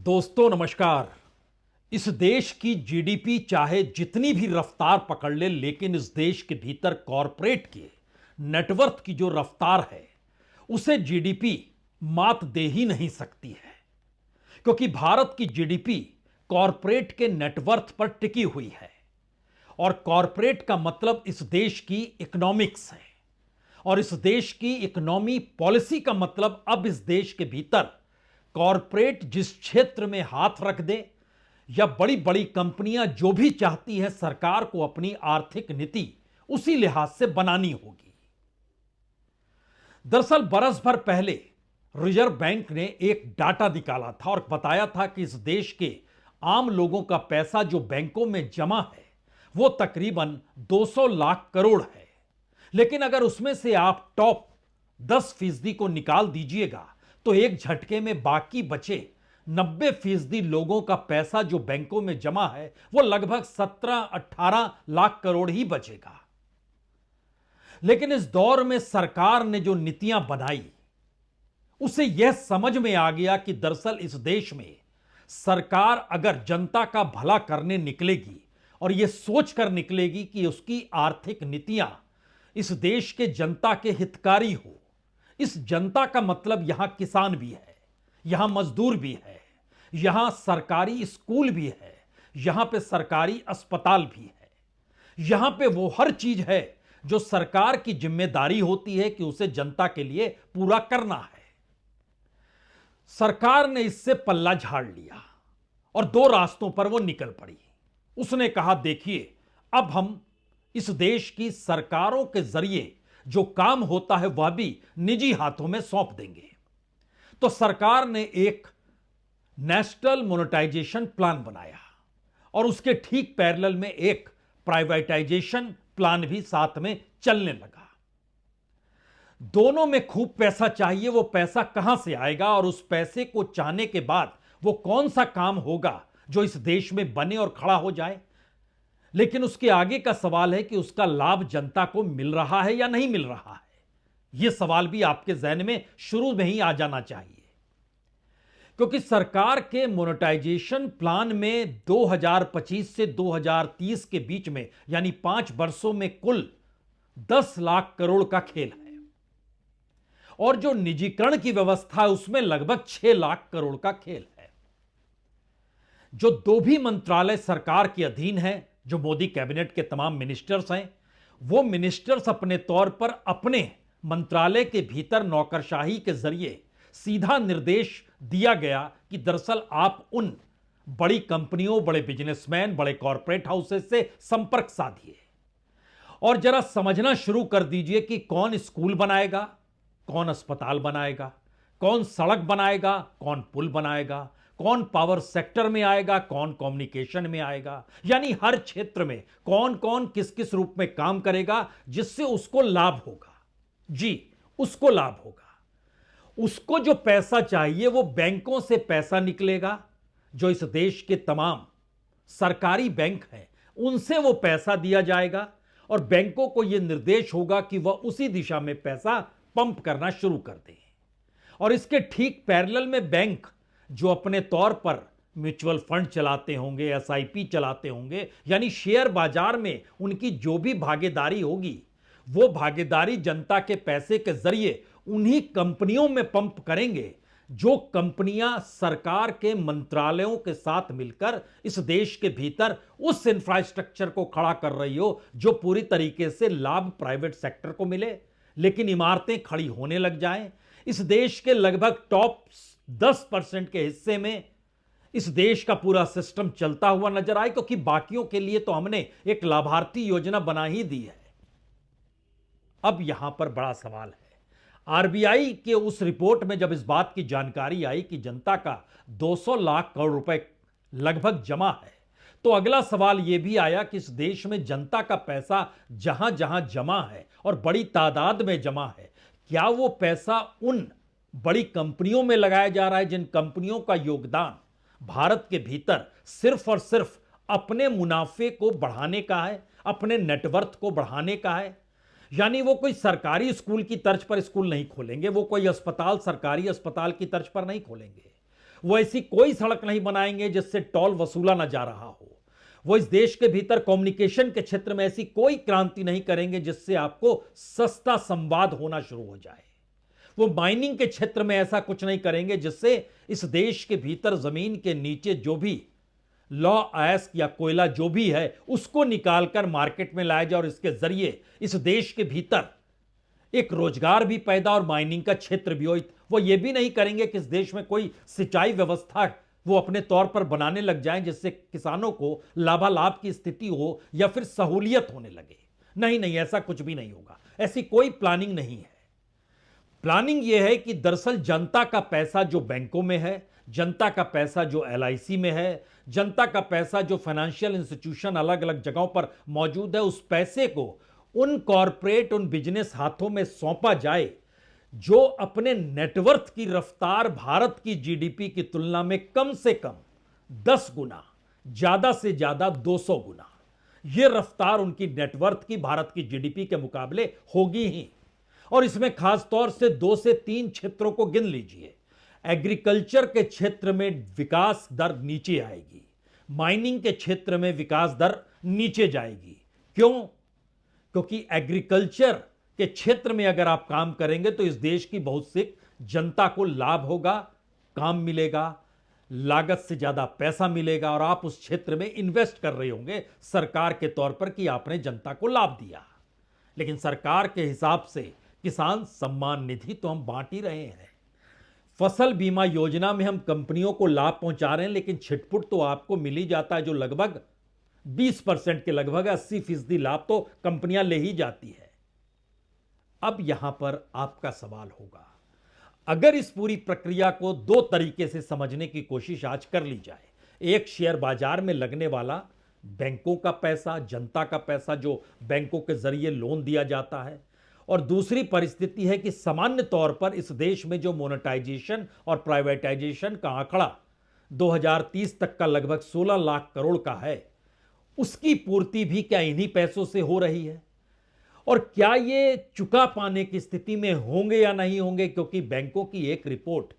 दोस्तों नमस्कार। इस देश की जीडीपी चाहे जितनी भी रफ्तार पकड़ ले, लेकिन इस देश के भीतर कॉरपोरेट के नेटवर्थ की जो रफ्तार है उसे जीडीपी मात दे ही नहीं सकती है, क्योंकि भारत की जीडीपी कॉरपोरेट के नेटवर्थ पर टिकी हुई है। और कॉरपोरेट का मतलब इस देश की इकोनॉमिक्स है, और इस देश की इकोनॉमी पॉलिसी का मतलब अब इस देश के भीतर कॉरपोरेट जिस क्षेत्र में हाथ रख दे, या बड़ी बड़ी कंपनियां जो भी चाहती हैं, सरकार को अपनी आर्थिक नीति उसी लिहाज से बनानी होगी। दरअसल बरस भर पहले रिजर्व बैंक ने एक डाटा निकाला था और बताया था कि इस देश के आम लोगों का पैसा जो बैंकों में जमा है वो तकरीबन 200 लाख करोड़ है। लेकिन अगर उसमें से आप टॉप 10% को निकाल दीजिएगा तो एक झटके में बाकी बचे 90% लोगों का पैसा जो बैंकों में जमा है वो लगभग 17-18 लाख करोड़ ही बचेगा। लेकिन इस दौर में सरकार ने जो नीतियां बनाई उसे यह समझ में आ गया कि दरअसल इस देश में सरकार अगर जनता का भला करने निकलेगी और यह सोचकर निकलेगी कि उसकी आर्थिक नीतियां इस देश के जनता के हितकारी हो, इस जनता का मतलब यहां किसान भी है, यहां मजदूर भी है, यहां सरकारी स्कूल भी है, यहां पे सरकारी अस्पताल भी है, यहां पे वो हर चीज है जो सरकार की जिम्मेदारी होती है कि उसे जनता के लिए पूरा करना है। सरकार ने इससे पल्ला झाड़ लिया और दो रास्तों पर वो निकल पड़ी। उसने कहा, देखिए अब हम इस देश की सरकारों के जरिए जो काम होता है वह भी निजी हाथों में सौंप देंगे। तो सरकार ने एक नेशनल मोनेटाइजेशन प्लान बनाया और उसके ठीक पैरेलल में एक प्राइवेटाइजेशन प्लान भी साथ में चलने लगा। दोनों में खूब पैसा चाहिए, वो पैसा कहां से आएगा और उस पैसे को चाहने के बाद वो कौन सा काम होगा जो इस देश में बने और खड़ा हो जाए। लेकिन उसके आगे का सवाल है कि उसका लाभ जनता को मिल रहा है या नहीं मिल रहा है। यह सवाल भी आपके जहन में शुरू में ही आ जाना चाहिए, क्योंकि सरकार के मोनेटाइजेशन प्लान में 2025 से 2030 के बीच में यानी 5 वर्षों में कुल 10 लाख करोड़ का खेल है, और जो निजीकरण की व्यवस्था है उसमें लगभग 6 लाख करोड़ का खेल है। जो दो भी मंत्रालय सरकार के अधीन है, जो मोदी कैबिनेट के तमाम मिनिस्टर्स हैं, वो मिनिस्टर्स अपने तौर पर अपने मंत्रालय के भीतर नौकरशाही के जरिए सीधा निर्देश दिया गया कि दरअसल आप उन बड़ी कंपनियों, बड़े बिजनेसमैन, बड़े कॉरपोरेट हाउसेस से संपर्क साधिए और जरा समझना शुरू कर दीजिए कि कौन स्कूल बनाएगा, कौन अस्पताल बनाएगा, कौन सड़क बनाएगा, कौन पुल बनाएगा, कौन पावर सेक्टर में आएगा, कौन कम्युनिकेशन में आएगा, यानी हर क्षेत्र में कौन कौन किस किस रूप में काम करेगा जिससे उसको लाभ होगा। जी, उसको लाभ होगा। उसको जो पैसा चाहिए वो बैंकों से पैसा निकलेगा, जो इस देश के तमाम सरकारी बैंक हैं उनसे वो पैसा दिया जाएगा और बैंकों को यह निर्देश होगा कि वह उसी दिशा में पैसा पंप करना शुरू कर दें। और इसके ठीक पैरेलल में बैंक जो अपने तौर पर म्यूचुअल फंड चलाते होंगे, एसआईपी चलाते होंगे, यानी शेयर बाजार में उनकी जो भी भागीदारी होगी वो भागीदारी जनता के पैसे के जरिए उन्हीं कंपनियों में पंप करेंगे जो कंपनियां सरकार के मंत्रालयों के साथ मिलकर इस देश के भीतर उस इंफ्रास्ट्रक्चर को खड़ा कर रही हो जो पूरी तरीके से लाभ प्राइवेट सेक्टर को मिले, लेकिन इमारतें खड़ी होने लग जाएं। इस देश के लगभग टॉप 10% के हिस्से में इस देश का पूरा सिस्टम चलता हुआ नजर आए, क्योंकि बाकियों के लिए तो हमने एक लाभार्थी योजना बना ही दी है। अब यहां पर बड़ा सवाल है, आरबीआई के उस रिपोर्ट में जब इस बात की जानकारी आई कि जनता का 200 लाख करोड़ रुपए लगभग जमा है, तो अगला सवाल यह भी आया कि इस देश में जनता का पैसा जहां जहां जमा है और बड़ी तादाद में जमा है, क्या वो पैसा उन बड़ी कंपनियों में लगाया जा रहा है जिन कंपनियों का योगदान भारत के भीतर सिर्फ और सिर्फ अपने मुनाफे को बढ़ाने का है, अपने नेटवर्थ को बढ़ाने का है। यानी वो कोई सरकारी स्कूल की तर्ज पर स्कूल नहीं खोलेंगे, वो कोई अस्पताल सरकारी अस्पताल की तर्ज पर नहीं खोलेंगे, वो ऐसी कोई सड़क नहीं बनाएंगे जिससे टोल वसूला ना जा रहा हो। वो इस देश के भीतर कम्युनिकेशन के क्षेत्र में ऐसी कोई क्रांति नहीं करेंगे जिससे आपको सस्ता संवाद होना शुरू हो जाए। वो माइनिंग के क्षेत्र में ऐसा कुछ नहीं करेंगे जिससे इस देश के भीतर जमीन के नीचे जो भी लॉ ऐश या कोयला जो भी है उसको निकालकर मार्केट में लाया जाए और इसके जरिए इस देश के भीतर एक रोजगार भी पैदा और माइनिंग का क्षेत्र भी हो। वो ये भी नहीं करेंगे कि इस देश में कोई सिंचाई व्यवस्था वो अपने तौर पर बनाने लग जाएं जिससे किसानों को लाभालाभ की स्थिति हो या फिर सहूलियत होने लगे। नहीं नहीं, ऐसा कुछ भी नहीं होगा। ऐसी कोई प्लानिंग नहीं है। प्लानिंग यह है कि दरअसल जनता का पैसा जो बैंकों में है, जनता का पैसा जो एलआईसी में है, जनता का पैसा जो फाइनेंशियल इंस्टीट्यूशन अलग अलग जगहों पर मौजूद है, उस पैसे को उन कॉरपोरेट उन बिजनेस हाथों में सौंपा जाए जो अपने नेटवर्थ की रफ्तार भारत की जीडीपी की तुलना में कम से कम 10 गुना, ज्यादा से ज्यादा 200 गुना यह रफ्तार उनकी नेटवर्थ की भारत की जीडीपी के मुकाबले होगी ही। और इसमें खास तौर से 2 से 3 क्षेत्रों को गिन लीजिए। एग्रीकल्चर के क्षेत्र में विकास दर नीचे आएगी, माइनिंग के क्षेत्र में विकास दर नीचे जाएगी। क्यों? क्योंकि एग्रीकल्चर के क्षेत्र में अगर आप काम करेंगे तो इस देश की बहुत सी जनता को लाभ होगा, काम मिलेगा, लागत से ज्यादा पैसा मिलेगा और आप उस क्षेत्र में इन्वेस्ट कर रहे होंगे सरकार के तौर पर कि आपने जनता को लाभ दिया। लेकिन सरकार के हिसाब से किसान सम्मान निधि तो हम बांट ही रहे हैं, फसल बीमा योजना में हम कंपनियों को लाभ पहुंचा रहे हैं, लेकिन छिटपुट तो आपको मिल ही जाता है, जो लगभग 20% के लगभग 80% लाभ तो कंपनियां ले ही जाती है। अब यहां पर आपका सवाल होगा, अगर इस पूरी प्रक्रिया को 2 तरीके से समझने की कोशिश आज कर ली जाए, एक शेयर बाजार में लगने वाला बैंकों का पैसा, जनता का पैसा जो बैंकों के जरिए लोन दिया जाता है, और दूसरी परिस्थिति है कि सामान्य तौर पर इस देश में जो मोनेटाइजेशन और प्राइवेटाइजेशन का आंकड़ा 2030 तक का लगभग 16 लाख करोड़ का है, उसकी पूर्ति भी क्या इन्हीं पैसों से हो रही है? और क्या ये चुका पाने की स्थिति में होंगे या नहीं होंगे? क्योंकि बैंकों की एक रिपोर्ट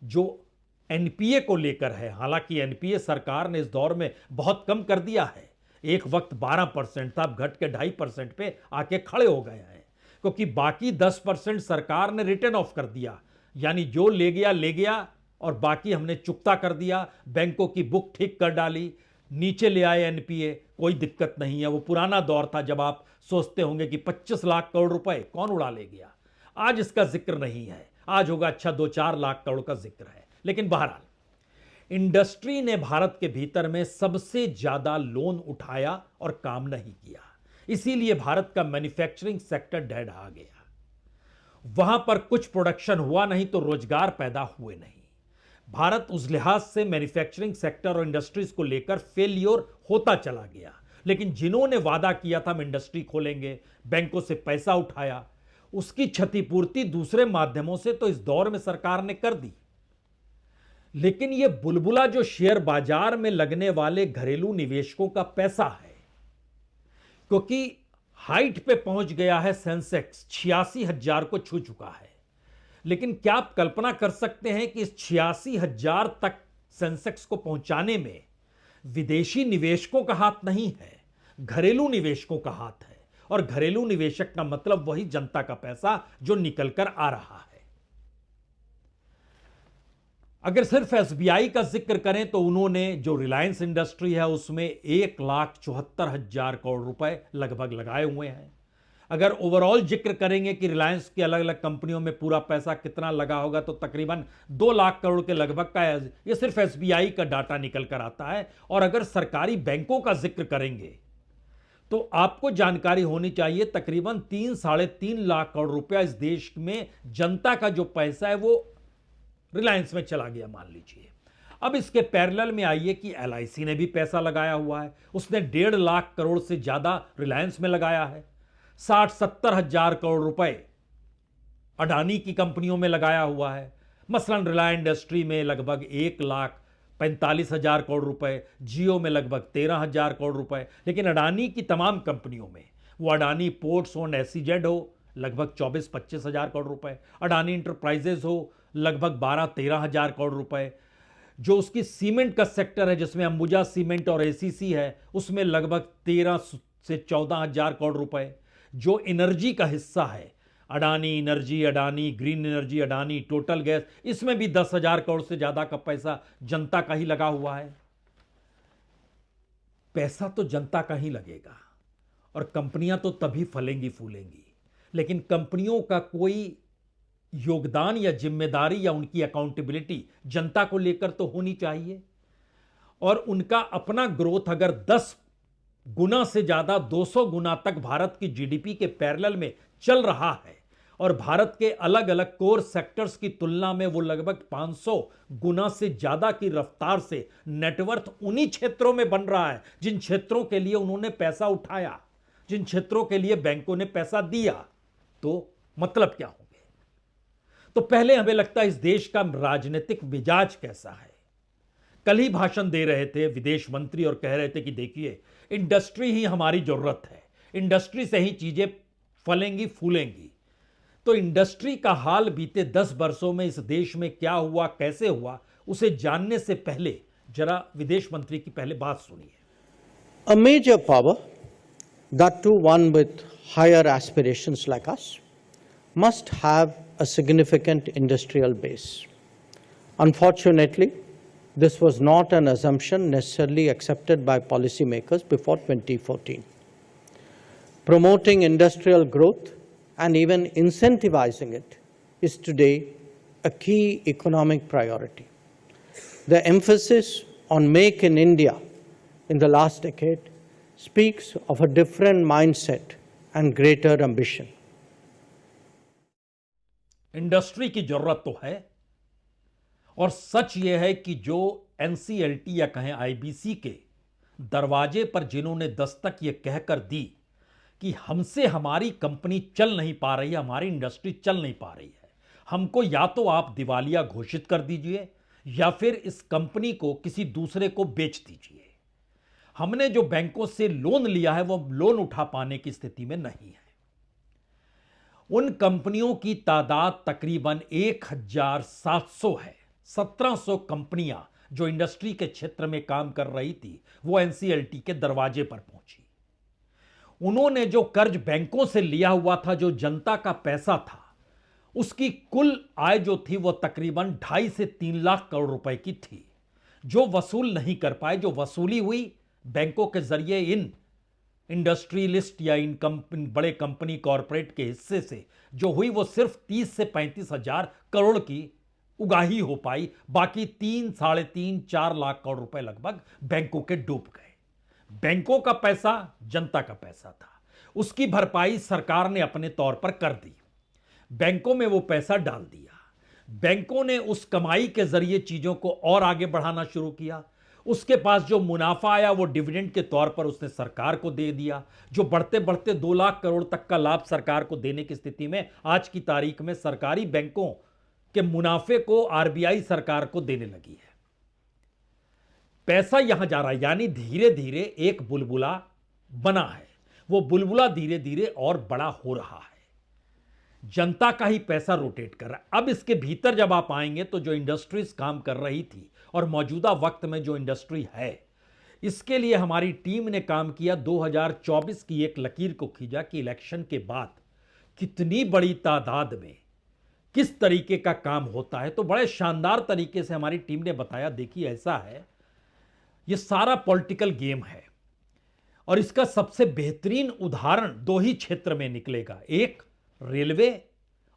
जो एनपीए को लेकर है, हालांकि एनपीए सरकार ने इस दौर में बहुत कम कर दिया है, एक वक्त 12% था, अब घट के 2.5% पे आके खड़े हो गए हैं, क्योंकि बाकी 10% सरकार ने रिटर्न ऑफ कर दिया, यानी जो ले गया और बाकी हमने चुकता कर दिया, बैंकों की बुक ठीक कर डाली, नीचे ले आए एनपीए, कोई दिक्कत नहीं है। वो पुराना दौर था जब आप सोचते होंगे कि 25 लाख करोड़ रुपए कौन उड़ा ले गया। आज इसका जिक्र नहीं है, आज होगा अच्छा 2-4 लाख करोड़ का जिक्र है। लेकिन बहरहाल इंडस्ट्री ने भारत के भीतर में सबसे ज्यादा लोन उठाया और काम नहीं किया, इसीलिए भारत का मैन्युफैक्चरिंग सेक्टर ढह गया। वहां पर कुछ प्रोडक्शन हुआ नहीं तो रोजगार पैदा हुए नहीं। भारत उस लिहाज से मैन्युफैक्चरिंग सेक्टर और इंडस्ट्रीज को लेकर फेलियर होता चला गया। लेकिन जिन्होंने वादा किया था हम इंडस्ट्री खोलेंगे, बैंकों से पैसा उठाया, उसकी क्षतिपूर्ति दूसरे माध्यमों से तो इस दौर में सरकार ने कर दी। लेकिन यह बुलबुला जो शेयर बाजार में लगने वाले घरेलू निवेशकों का पैसा है, क्योंकि हाइट पे पहुंच गया है, सेंसेक्स 86,000 को छू चुका है। लेकिन क्या आप कल्पना कर सकते हैं कि इस 86,000 तक सेंसेक्स को पहुंचाने में विदेशी निवेशकों का हाथ नहीं है, घरेलू निवेशकों का हाथ है। और घरेलू निवेशक का मतलब वही जनता का पैसा जो निकलकर आ रहा है। अगर सिर्फ एसबीआई का जिक्र करें तो उन्होंने जो रिलायंस इंडस्ट्री है उसमें 1,74,000 करोड़ रुपए लगभग लगाए हुए हैं। अगर ओवरऑल जिक्र करेंगे कि रिलायंस की अलग अलग कंपनियों में पूरा पैसा कितना लगा होगा तो तकरीबन 2 लाख करोड़ के लगभग का है। यह सिर्फ एसबीआई का डाटा निकल कर आता है। और अगर सरकारी बैंकों का जिक्र करेंगे तो आपको जानकारी होनी चाहिए, तकरीबन 3-3.5 लाख करोड़ रुपया इस देश में जनता का जो पैसा है वो रिलायंस में चला गया, मान लीजिए। अब इसके पैरेलल में आइए कि एलआईसी ने भी पैसा लगाया हुआ है, उसने 1.5 लाख करोड़ से ज्यादा रिलायंस में लगाया है। 60-70 हजार करोड़ रुपए अडानी की कंपनियों में लगाया हुआ है। मसलन रिलायंस इंडस्ट्री में लगभग 1,45,000 करोड़ रुपए, जियो में लगभग 13,000 करोड़ रुपए। लेकिन अडानी की तमाम कंपनियों में, वो अडानी पोर्ट्स हो, एसईजेड हो, लगभग 24-25 हजार करोड़ रुपए, अडानी इंटरप्राइजेज हो, लगभग 12-13 हजार करोड़ रुपए, जो उसकी सीमेंट का सेक्टर है, जिसमें अंबुजा सीमेंट और एसीसी है, उसमें लगभग 13 से 14 हजार करोड़ रुपए। जो एनर्जी का हिस्सा है, Adani energy, Adani green energy, Adani total gas, इसमें भी 10,000 करोड़ से ज्यादा का पैसा जनता का ही लगा हुआ है। पैसा तो जनता का ही लगेगा और कंपनियां तो तभी फलेंगी फूलेंगी, लेकिन कंपनियों का कोई योगदान या जिम्मेदारी या उनकी अकाउंटेबिलिटी जनता को लेकर तो होनी चाहिए। और उनका अपना ग्रोथ अगर 10 गुना से ज्यादा 200 गुना तक भारत की जीडीपी के पैरेलल में चल रहा है और भारत के अलग अलग कोर सेक्टर्स की तुलना में वो लगभग 500 गुना से ज्यादा की रफ्तार से नेटवर्थ उन्हीं क्षेत्रों में बन रहा है जिन क्षेत्रों के लिए उन्होंने पैसा उठाया, जिन क्षेत्रों के लिए बैंकों ने पैसा दिया, तो मतलब क्या होंगे। तो पहले हमें लगता है इस देश का राजनीतिक मिजाज कैसा है। कल ही भाषण दे रहे थे विदेश मंत्री और कह रहे थे कि देखिए, इंडस्ट्री ही हमारी जरूरत है, इंडस्ट्री से ही चीजें फलेंगी फूलेंगी। तो इंडस्ट्री का हाल बीते 10 वर्षों में इस देश में क्या हुआ, कैसे हुआ, उसे जानने से पहले जरा विदेश मंत्री की पहले बात सुनिए। A major power, that too one with higher aspirations like us, must have a significant industrial base. Unfortunately, this was not an assumption necessarily accepted by policymakers before 2014. Promoting industrial growth and even incentivizing it is today a key economic priority. The emphasis on Make in India in the last decade speaks of a different mindset and greater ambition. Industry की जरूरत तो है और सच यह है कि जो NCLT या कहें आईबीसी के दरवाजे पर जिन्होंने दस्तक ये कहकर दी कि हमसे हमारी कंपनी चल नहीं पा रही है, हमारी इंडस्ट्री चल नहीं पा रही है, हमको या तो आप दिवालिया घोषित कर दीजिए या फिर इस कंपनी को किसी दूसरे को बेच दीजिए। हमने जो बैंकों से लोन लिया है वो लोन उठा पाने की स्थिति में नहीं है। उन कंपनियों की तादाद तकरीबन 1,700 है। 1,700 कंपनियां जो इंडस्ट्री के क्षेत्र में काम कर रही थी वो एनसीएलटी के दरवाजे पर पहुंची। उन्होंने जो कर्ज बैंकों से लिया हुआ था, जो जनता का पैसा था, उसकी कुल आय जो थी वो तकरीबन 2.5 से 3 लाख करोड़ रुपए की थी, जो वसूल नहीं कर पाए। जो वसूली हुई बैंकों के जरिए इन इंडस्ट्रियलिस्ट या इन बड़े कंपनी कॉरपोरेट के हिस्से से जो हुई वो सिर्फ 30 से 35 हजार करोड़ की उगाही हो पाई। बाकी 3, साढ़े 3, 4 लाख करोड़ रुपए लगभग बैंकों के डूब गए। बैंकों का पैसा जनता का पैसा था, उसकी भरपाई सरकार ने अपने तौर पर कर दी। बैंकों में वो पैसा डाल दिया, बैंकों ने उस कमाई के जरिए चीजों को और आगे बढ़ाना शुरू किया। उसके पास जो मुनाफा आया वो डिविडेंड के तौर पर उसने सरकार को दे दिया, जो बढ़ते बढ़ते 2 लाख करोड़ तक का लाभ सरकार को देने की स्थिति में आज की तारीख में सरकारी बैंकों के मुनाफे को आरबीआई सरकार को देने लगी है। पैसा यहां जा रहा है, यानी धीरे धीरे एक बुलबुला बना है, वो बुलबुला धीरे धीरे और बड़ा हो रहा है। जनता का ही पैसा रोटेट कर रहा है। अब इसके भीतर जब आप आएंगे तो जो इंडस्ट्रीज काम कर रही थी और मौजूदा वक्त में जो इंडस्ट्री है, इसके लिए हमारी टीम ने काम किया। 2024 की एक लकीर को खींचा कि इलेक्शन के बाद कितनी बड़ी तादाद में किस तरीके का काम होता है। तो बड़े शानदार तरीके से हमारी टीम ने बताया, देखिए ऐसा है, ये सारा पॉलिटिकल गेम है और इसका सबसे बेहतरीन उदाहरण 2 ही क्षेत्र में निकलेगा, एक रेलवे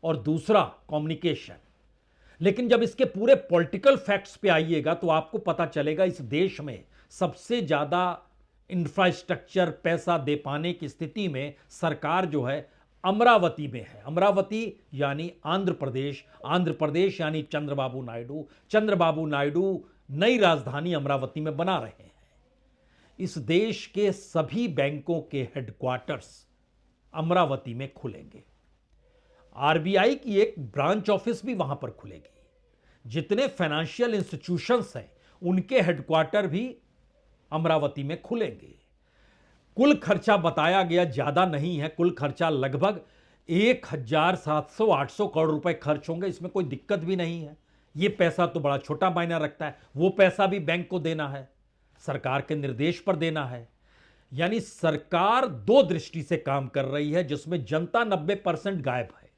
और दूसरा कम्युनिकेशन। लेकिन जब इसके पूरे पॉलिटिकल फैक्ट्स पे आइएगा तो आपको पता चलेगा इस देश में सबसे ज्यादा इंफ्रास्ट्रक्चर पैसा दे पाने की स्थिति में सरकार जो है अमरावती में है। अमरावती यानी आंध्र प्रदेश, आंध्र प्रदेश यानी चंद्रबाबू नायडू, चंद्रबाबू नायडू नई राजधानी अमरावती में बना रहे हैं। इस देश के सभी बैंकों के हेडक्वार्टर्स अमरावती में खुलेंगे। आरबीआई की एक ब्रांच ऑफिस भी वहां पर खुलेगी। जितने फाइनेंशियल इंस्टीट्यूशंस हैं उनके हेडक्वार्टर भी अमरावती में खुलेंगे। कुल खर्चा बताया गया ज्यादा नहीं है, कुल खर्चा लगभग 1,700-800 करोड़ रुपए खर्च होंगे, इसमें कोई दिक्कत भी नहीं है। ये पैसा तो बड़ा छोटा मायना रखता है, वो पैसा भी बैंक को देना है, सरकार के निर्देश पर देना है। यानी सरकार दो दृष्टि से काम कर रही है, जिसमें जनता 90% गायब है।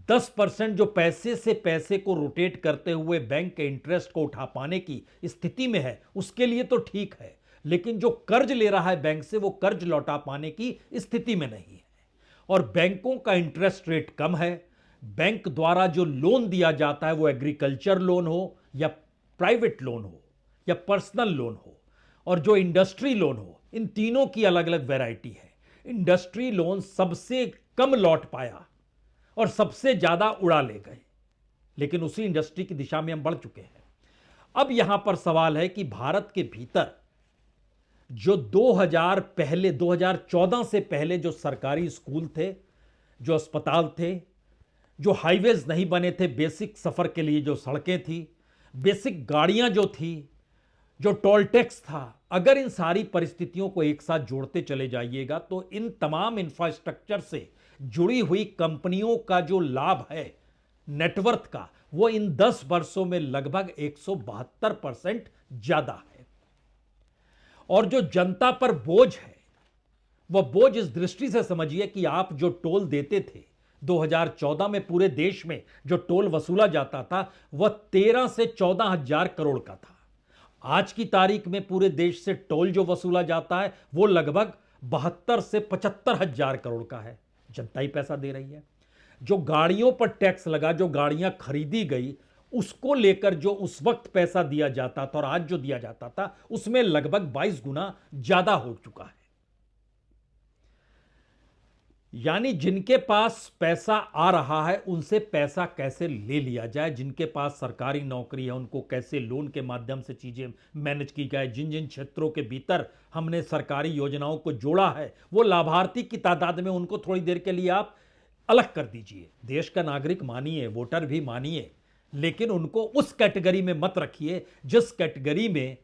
10% जो पैसे से पैसे को रोटेट करते हुए बैंक के इंटरेस्ट को उठा पाने की स्थिति में है, उसके लिए तो ठीक है, लेकिन जो कर्ज ले रहा है बैंक से, वो कर्ज लौटा पाने की स्थिति में नहीं है। और बैंकों का इंटरेस्ट रेट कम है। बैंक द्वारा जो लोन दिया जाता है, वो एग्रीकल्चर लोन हो या प्राइवेट लोन हो या पर्सनल लोन हो, और जो इंडस्ट्री लोन हो, इन तीनों की अलग अलग वैरायटी है। इंडस्ट्री लोन सबसे कम लौट पाया और सबसे ज्यादा उड़ा ले गए, लेकिन उसी इंडस्ट्री की दिशा में हम बढ़ चुके हैं। अब यहां पर सवाल है कि भारत के भीतर जो 2014 से पहले जो सरकारी स्कूल थे, जो अस्पताल थे, जो हाईवेज नहीं बने थे, बेसिक सफर के लिए जो सड़कें थी, बेसिक गाड़ियां जो थी, जो टोल टैक्स था, अगर इन सारी परिस्थितियों को एक साथ जोड़ते चले जाइएगा तो इन तमाम इंफ्रास्ट्रक्चर से जुड़ी हुई कंपनियों का जो लाभ है नेटवर्थ का, वो इन 10 वर्षों में लगभग 172% ज्यादा है। और जो जनता पर बोझ है, वह बोझ इस दृष्टि से समझिए कि आप जो टोल देते थे 2014 में, पूरे देश में जो टोल वसूला जाता था, वह 13 से 14 हजार करोड़ का था। आज की तारीख में पूरे देश से टोल जो वसूला जाता है, वो लगभग 72 से 75 हजार करोड़ का है। जनता ही पैसा दे रही है। जो गाड़ियों पर टैक्स लगा, जो गाड़ियां खरीदी गई, उसको लेकर जो उस वक्त पैसा दिया जाता था और आज जो दिया जाता था, उसमें लगभग 22 गुना ज्यादा हो चुका है। यानी जिनके पास पैसा आ रहा है, उनसे पैसा कैसे ले लिया जाए, जिनके पास सरकारी नौकरी है, उनको कैसे लोन के माध्यम से चीजें मैनेज की जाए। जिन जिन क्षेत्रों के भीतर हमने सरकारी योजनाओं को जोड़ा है, वो लाभार्थी की तादाद में उनको थोड़ी देर के लिए आप अलग कर दीजिए। देश का नागरिक मानिए, वोटर भी मानिए, लेकिन उनको उस कैटेगरी में मत रखिए जिस कैटेगरी में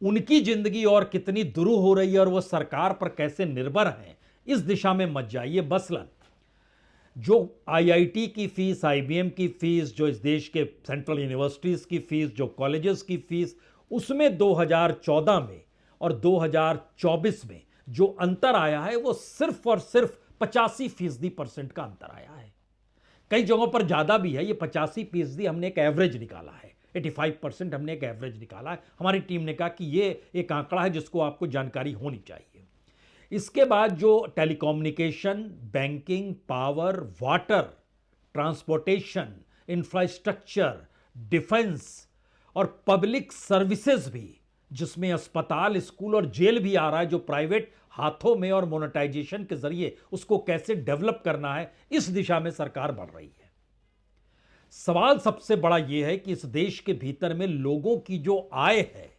उनकी जिंदगी और कितनी दुरूह हो रही है और वो सरकार पर कैसे निर्भर हैं, इस दिशा में मत जाइए। मसलन जो आईआईटी की फीस, आईबीएम की फीस, जो इस देश के सेंट्रल यूनिवर्सिटीज की फीस, जो कॉलेजेस की फीस, उसमें 2014 में और 2024 में जो अंतर आया है, वो सिर्फ और सिर्फ 85% का अंतर आया है। कई जगहों पर ज्यादा भी है। ये 85% हमने एक एवरेज निकाला है, 85% हमने एक एवरेज निकाला है। हमारी टीम ने कहा कि ये एक आंकड़ा है जिसको आपको जानकारी होनी चाहिए। इसके बाद जो telecommunication, banking, power, water, transportation, infrastructure, defence और पब्लिक सर्विसेज भी, जिसमें अस्पताल, स्कूल और जेल भी आ रहा है, जो प्राइवेट हाथों में और मोनेटाइजेशन के जरिए उसको कैसे डेवलप करना है, इस दिशा में सरकार बढ़ रही है। सवाल सबसे बड़ा यह है कि इस देश के भीतर में लोगों की जो आय है,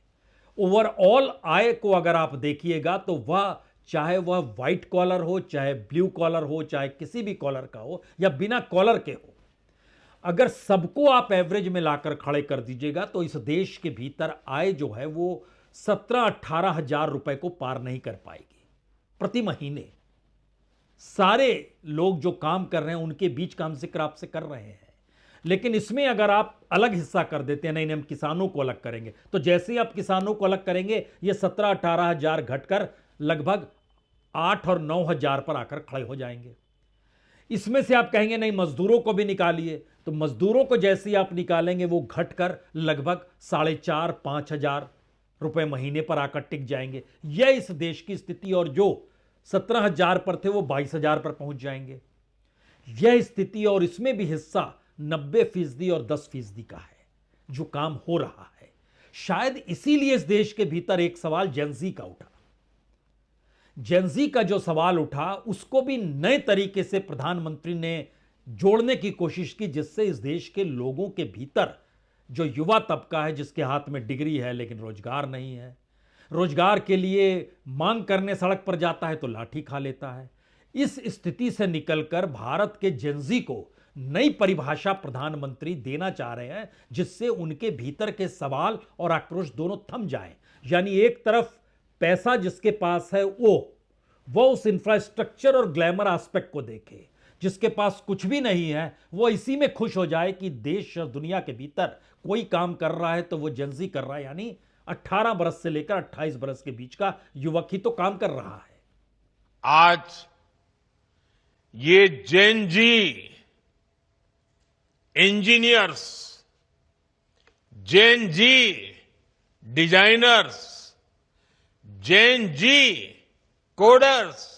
ओवरऑल आय को अगर आप देखिएगा तो वह, चाहे वह व्हाइट कॉलर हो, चाहे ब्लू कॉलर हो, चाहे किसी भी कॉलर का हो या बिना कॉलर के हो, अगर सबको आप एवरेज में लाकर खड़े कर दीजिएगा तो इस देश के भीतर आय जो है वो 17-18 हजार रुपए को पार नहीं कर पाएगी प्रति महीने। सारे लोग जो काम कर रहे हैं उनके बीच का हम जिक्र आपसे कर रहे हैं, लेकिन इसमें अगर आप अलग हिस्सा कर देते हैं, नहीं हम किसानों को अलग करेंगे, तो जैसे ही आप किसानों को अलग करेंगे, ये 17-18 हजार घटकर लगभग 8 और 9 हजार पर आकर खड़े हो जाएंगे। इसमें से आप कहेंगे नहीं मजदूरों को भी निकालिए, तो मजदूरों को जैसे ही आप निकालेंगे वो घटकर लगभग 4.5-5 हजार रुपए महीने पर आकर टिक जाएंगे। यह इस देश की स्थिति, और जो 17 हजार पर थे वो 22 हजार पर पहुंच जाएंगे। यह स्थिति, और इसमें भी हिस्सा 90% और 10% का है जो काम हो रहा है। शायद इसीलिए इस देश के भीतर एक सवाल जेनजी का उठा। जेनजी का जो सवाल उठा, उसको भी नए तरीके से प्रधानमंत्री ने जोड़ने की कोशिश की, जिससे इस देश के लोगों के भीतर जो युवा तबका है, जिसके हाथ में डिग्री है लेकिन रोजगार नहीं है, रोजगार के लिए मांग करने सड़क पर जाता है तो लाठी खा लेता है, इस स्थिति से निकलकर भारत के जेनजी को नई परिभाषा प्रधानमंत्री देना चाह रहे हैं, जिससे उनके भीतर के सवाल और आक्रोश दोनों थम जाएं। यानी एक तरफ पैसा जिसके पास है वो उस इंफ्रास्ट्रक्चर और ग्लैमर एस्पेक्ट को देखे, जिसके पास कुछ भी नहीं है वो इसी में खुश हो जाए कि देश और दुनिया के भीतर कोई काम कर रहा है तो वो जेंजी कर रहा है, यानी 18 बरस से लेकर 28 बरस के बीच का युवक ही तो काम कर रहा है। आज ये जेन जी इंजीनियर्स, जेन जी डिजाइनर्स, जेन जी कोडर्स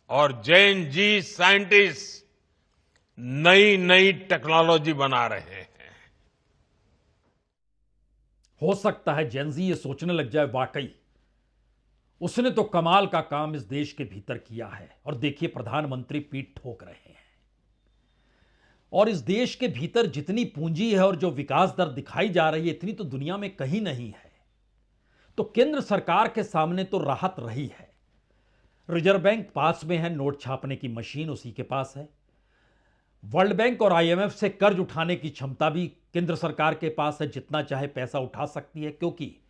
और जेन जी साइंटिस्ट नई नई टेक्नोलॉजी बना रहे हैं। हो सकता है जेंजी ये सोचने लग जाए वाकई उसने तो कमाल का काम इस देश के भीतर किया है, और देखिए प्रधानमंत्री पीठ ठोक रहे हैं। और इस देश के भीतर जितनी पूंजी है और जो विकास दर दिखाई जा रही है इतनी तो दुनिया में कहीं नहीं है। तो केंद्र सरकार के सामने तो राहत रही है। रिजर्व बैंक पास में है, नोट छापने की मशीन उसी के पास है। वर्ल्ड बैंक और आईएमएफ से कर्ज उठाने की क्षमता भी केंद्र सरकार के पास है, जितना चाहे पैसा उठा सकती है, क्योंकि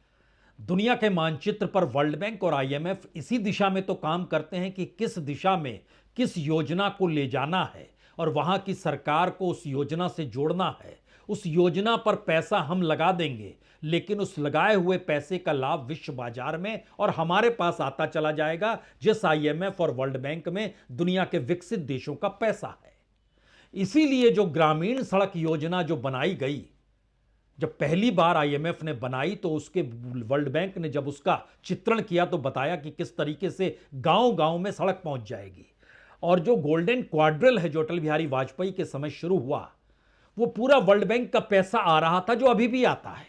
दुनिया के मानचित्र पर वर्ल्ड बैंक और आईएमएफ इसी दिशा में तो काम करते हैं कि किस दिशा में किस योजना को ले जाना है और वहां की सरकार को उस योजना से जोड़ना है। उस योजना पर पैसा हम लगा देंगे, लेकिन उस लगाए हुए पैसे का लाभ विश्व बाजार में और हमारे पास आता चला जाएगा, जिस आईएमएफ और वर्ल्ड बैंक में दुनिया के विकसित देशों का पैसा है। इसीलिए जो ग्रामीण सड़क योजना जो बनाई गई, जब पहली बार आईएमएफ ने बनाई तो उसके वर्ल्ड बैंक ने जब उसका चित्रण किया तो बताया कि किस तरीके से गांव गांव में सड़क पहुंच जाएगी। और जो गोल्डन क्वाड्रिल है जो अटल बिहारी वाजपेयी के समय शुरू हुआ, वो पूरा वर्ल्ड बैंक का पैसा आ रहा था, जो अभी भी आता है।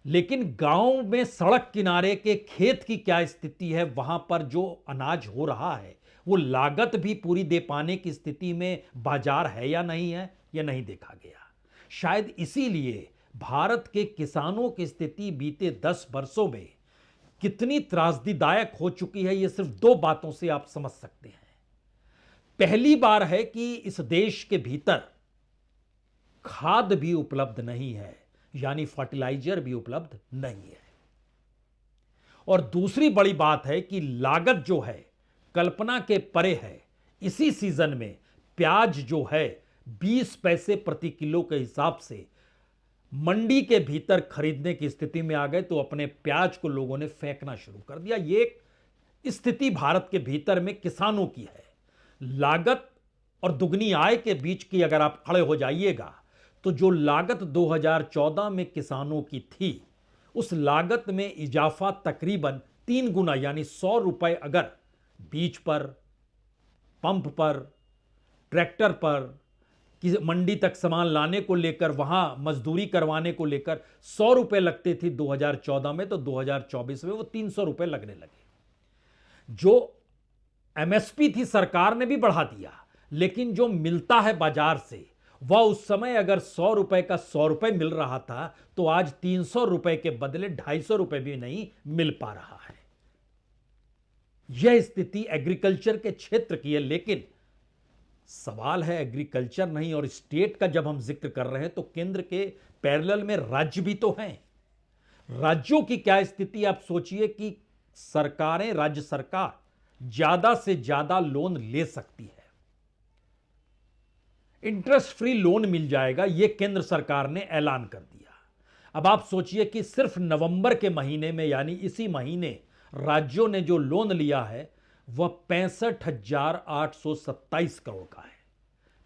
लेकिन गांव में सड़क किनारे के खेत की क्या स्थिति है, वहां पर जो अनाज हो रहा है वो लागत भी पूरी दे पाने की स्थिति में बाजार है या नहीं है, यह नहीं देखा गया। शायद इसीलिए भारत के किसानों की स्थिति बीते 10 वर्षों में कितनी त्रासदीदायक हो चुकी है, यह सिर्फ 2 बातों से आप समझ सकते हैं। पहली बार है कि इस देश के भीतर खाद भी उपलब्ध नहीं है, यानी फर्टिलाइजर भी उपलब्ध नहीं है। और दूसरी बड़ी बात है कि लागत जो है कल्पना के परे है। इसी सीजन में प्याज जो है 20 पैसे प्रति किलो के हिसाब से मंडी के भीतर खरीदने की स्थिति में आ गए, तो अपने प्याज को लोगों ने फेंकना शुरू कर दिया। ये एक स्थिति भारत के भीतर में किसानों की है। लागत और दुगनी आय के बीच की अगर आप खड़े हो जाइएगा तो जो लागत 2014 में किसानों की थी, उस लागत में इजाफा तकरीबन 3 गुना, यानी 100 रुपए अगर बीज पर, पंप पर, ट्रैक्टर पर, कि मंडी तक सामान लाने को लेकर, वहां मजदूरी करवाने को लेकर 100 रुपए लगते थे 2014 में, तो 2024 में वो 300 रुपए लगने लगे। जो एमएसपी थी सरकार ने भी बढ़ा दिया, लेकिन जो मिलता है बाजार से वह उस समय अगर 100 रुपए का 100 रुपए मिल रहा था, तो आज 300 रुपए के बदले 250 रुपए भी नहीं मिल पा रहा है। यह स्थिति एग्रीकल्चर के क्षेत्र की है। लेकिन सवाल है एग्रीकल्चर नहीं और स्टेट का जब हम जिक्र कर रहे हैं तो केंद्र के पैरेलल में राज्य भी तो हैं। राज्यों की क्या स्थिति आप सोचिए कि सरकारें, राज्य सरकार ज्यादा से ज्यादा लोन ले सकती है, इंटरेस्ट फ्री लोन मिल जाएगा, यह केंद्र सरकार ने ऐलान कर दिया। अब आप सोचिए कि सिर्फ नवंबर के महीने में, यानी इसी महीने, राज्यों ने जो लोन लिया है वह 65,827 करोड़ का है।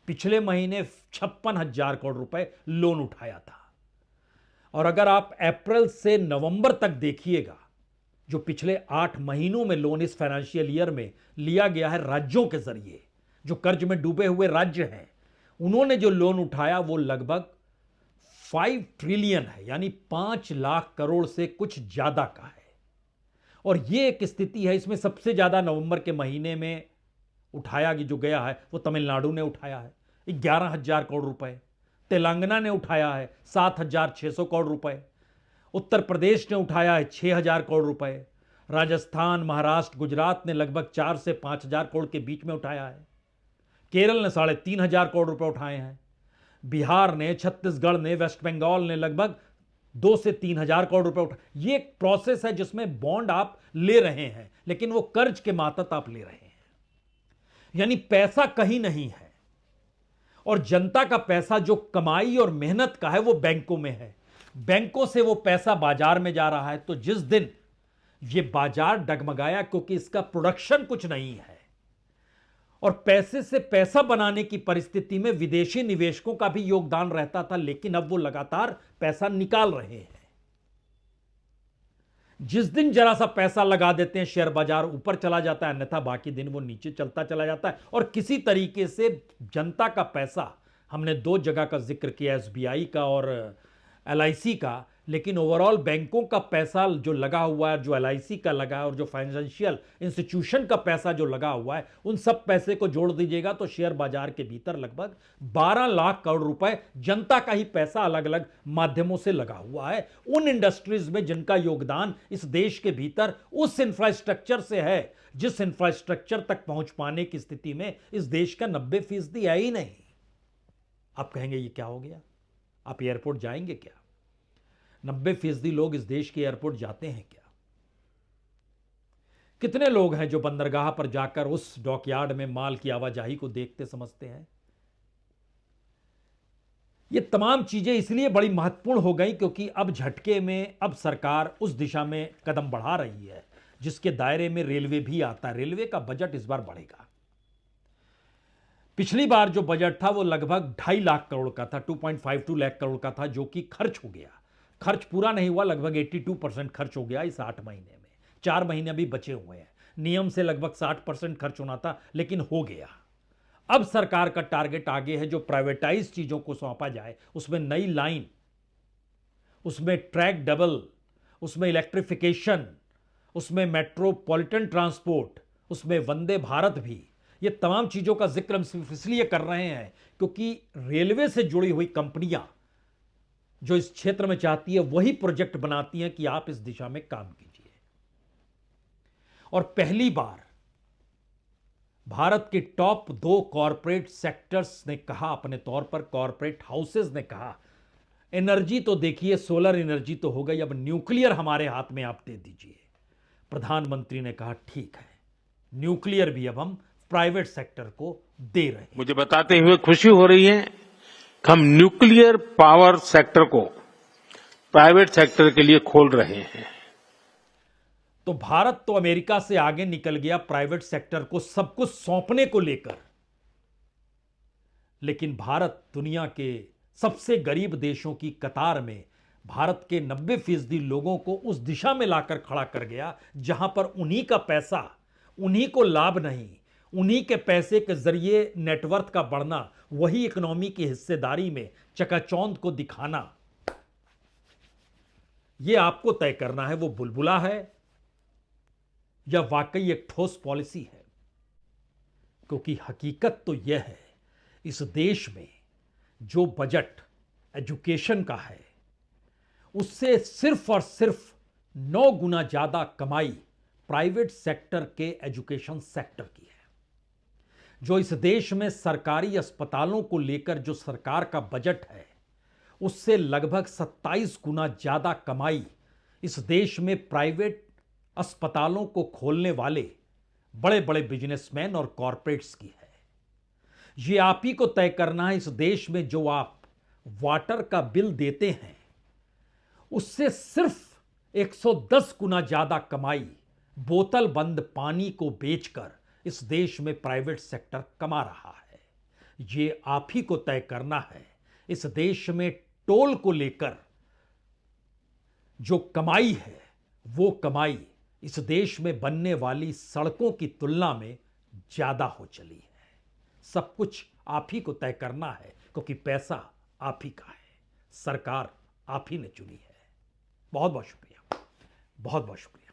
पिछले महीने 56,000 करोड़ रुपए लोन उठाया था। और अगर आप अप्रैल से नवंबर तक देखिएगा, जो पिछले 8 महीनों में लोन इस फाइनेंशियल ईयर में लिया गया है राज्यों के जरिए, जो कर्ज में डूबे हुए राज्य हैं, उन्होंने जो लोन उठाया वो लगभग 5 ट्रिलियन है, यानी 5 लाख करोड़ से कुछ ज्यादा का है। और ये एक स्थिति है, इसमें सबसे ज्यादा नवंबर के महीने में उठाया जो गया है वो तमिलनाडु ने उठाया है 11,000 करोड़ रुपए, तेलंगाना ने उठाया है 7,600 करोड़ रुपए, उत्तर प्रदेश ने उठाया है 6,000 करोड़ रुपए, राजस्थान, महाराष्ट्र, गुजरात ने लगभग 4 से 5,000 करोड़ के बीच में उठाया है, केरल ने 3,500 करोड़ रुपए उठाए हैं, बिहार ने, छत्तीसगढ़ ने, वेस्ट बंगाल ने लगभग 2 से 3,000 करोड़ रुपए उठा। ये एक प्रोसेस है जिसमें बॉन्ड आप ले रहे हैं, लेकिन वो कर्ज के मातहत आप ले रहे हैं। यानी पैसा कहीं नहीं है और जनता का पैसा जो कमाई और मेहनत का है वो बैंकों में है। बैंकों से वो पैसा बाजार में जा रहा है। तो जिस दिन ये बाजार डगमगाया क्योंकि इसका प्रोडक्शन कुछ नहीं है और पैसे से पैसा बनाने की परिस्थिति में विदेशी निवेशकों का भी योगदान रहता था, लेकिन अब वो लगातार पैसा निकाल रहे हैं। जिस दिन जरा सा पैसा लगा देते हैं शेयर बाजार ऊपर चला जाता है, अन्यथा बाकी दिन वो नीचे चलता चला जाता है। और किसी तरीके से जनता का पैसा, हमने दो जगह का जिक्र किया, एसबीआई का और एलआईसी का, लेकिन ओवरऑल बैंकों का पैसा जो लगा हुआ है, जो एलआईसी का लगा है और जो फाइनेंशियल इंस्टीट्यूशन का पैसा जो लगा हुआ है, उन सब पैसे को जोड़ दीजिएगा तो शेयर बाजार के भीतर लगभग 12 लाख करोड़ रुपए जनता का ही पैसा अलग अलग माध्यमों से लगा हुआ है उन इंडस्ट्रीज में जिनका योगदान इस देश के भीतर उस इंफ्रास्ट्रक्चर से है जिस इंफ्रास्ट्रक्चर तक पहुंच पाने की स्थिति में इस देश का 90% है ही नहीं। आप कहेंगे ये क्या हो गया? आप एयरपोर्ट जाएंगे क्या? 90% लोग इस देश के एयरपोर्ट जाते हैं क्या? कितने लोग हैं जो बंदरगाह पर जाकर उस डॉकयार्ड में माल की आवाजाही को देखते समझते हैं? ये तमाम चीजें इसलिए बड़ी महत्वपूर्ण हो गई क्योंकि अब झटके में अब सरकार उस दिशा में कदम बढ़ा रही है जिसके दायरे में रेलवे भी आता है। रेलवे का बजट इस बार बढ़ेगा। पिछली बार जो बजट था वो लगभग 2.5 लाख करोड़ का था, 2.52 लाख करोड़ का था, जो कि खर्च हो गया। खर्च पूरा नहीं हुआ, लगभग 82% खर्च हो गया इस 8 महीने में। 4 महीने अभी बचे हुए हैं। नियम से लगभग 60% खर्च होना था, लेकिन हो गया। अब सरकार का टारगेट आगे है जो प्राइवेटाइज चीजों को सौंपा जाए, उसमें नई लाइन, उसमें ट्रैक डबल, उसमें इलेक्ट्रिफिकेशन, उसमें मेट्रोपॉलिटन ट्रांसपोर्ट, उसमें वंदे भारत भी। ये तमाम चीजों का जिक्र हम सिर्फ इसलिए कर रहे हैं क्योंकि रेलवे से जुड़ी हुई कंपनियां जो इस क्षेत्र में चाहती है वही प्रोजेक्ट बनाती हैं कि आप इस दिशा में काम कीजिए। और पहली बार भारत के टॉप 2 कॉरपोरेट सेक्टर्स ने कहा, अपने तौर पर कॉरपोरेट हाउसेस ने कहा, एनर्जी तो देखिए, सोलर एनर्जी तो हो गई, अब न्यूक्लियर हमारे हाथ में आप दे दीजिए। प्रधानमंत्री ने कहा ठीक है, न्यूक्लियर भी अब हम प्राइवेट सेक्टर को दे रहे हैं। मुझे बताते हुए खुशी हो रही है कि हम न्यूक्लियर पावर सेक्टर को प्राइवेट सेक्टर के लिए खोल रहे हैं। तो भारत तो अमेरिका से आगे निकल गया प्राइवेट सेक्टर को सब कुछ सौंपने को लेकर, लेकिन भारत दुनिया के सबसे गरीब देशों की कतार में भारत के 90% लोगों को उस दिशा में लाकर खड़ा कर गया जहां पर उन्हीं का पैसा, उन्हीं को लाभ नहीं, उन्हीं के पैसे के जरिए नेटवर्थ का बढ़ना, वही इकोनॉमी की हिस्सेदारी में चकाचौंध को दिखाना। यह आपको तय करना है वो बुलबुला है या वाकई एक ठोस पॉलिसी है। क्योंकि हकीकत तो यह है, इस देश में जो बजट एजुकेशन का है उससे सिर्फ और सिर्फ 9 गुना ज्यादा कमाई प्राइवेट सेक्टर के एजुकेशन सेक्टर की है। जो इस देश में सरकारी अस्पतालों को लेकर जो सरकार का बजट है उससे लगभग 27 गुना ज्यादा कमाई इस देश में प्राइवेट अस्पतालों को खोलने वाले बड़े बड़े बिजनेसमैन और कॉरपोरेट्स की है। यह आप ही को तय करना है, इस देश में जो आप वाटर का बिल देते हैं उससे सिर्फ 110 गुना ज्यादा कमाई बोतल बंद पानी को बेचकर इस देश में प्राइवेट सेक्टर कमा रहा है। यह आप ही को तय करना है, इस देश में टोल को लेकर जो कमाई है वो कमाई इस देश में बनने वाली सड़कों की तुलना में ज्यादा हो चली है। सब कुछ आप ही को तय करना है क्योंकि पैसा आप ही का है, सरकार आप ही ने चुनी है। बहुत बहुत शुक्रिया, बहुत बहुत शुक्रिया।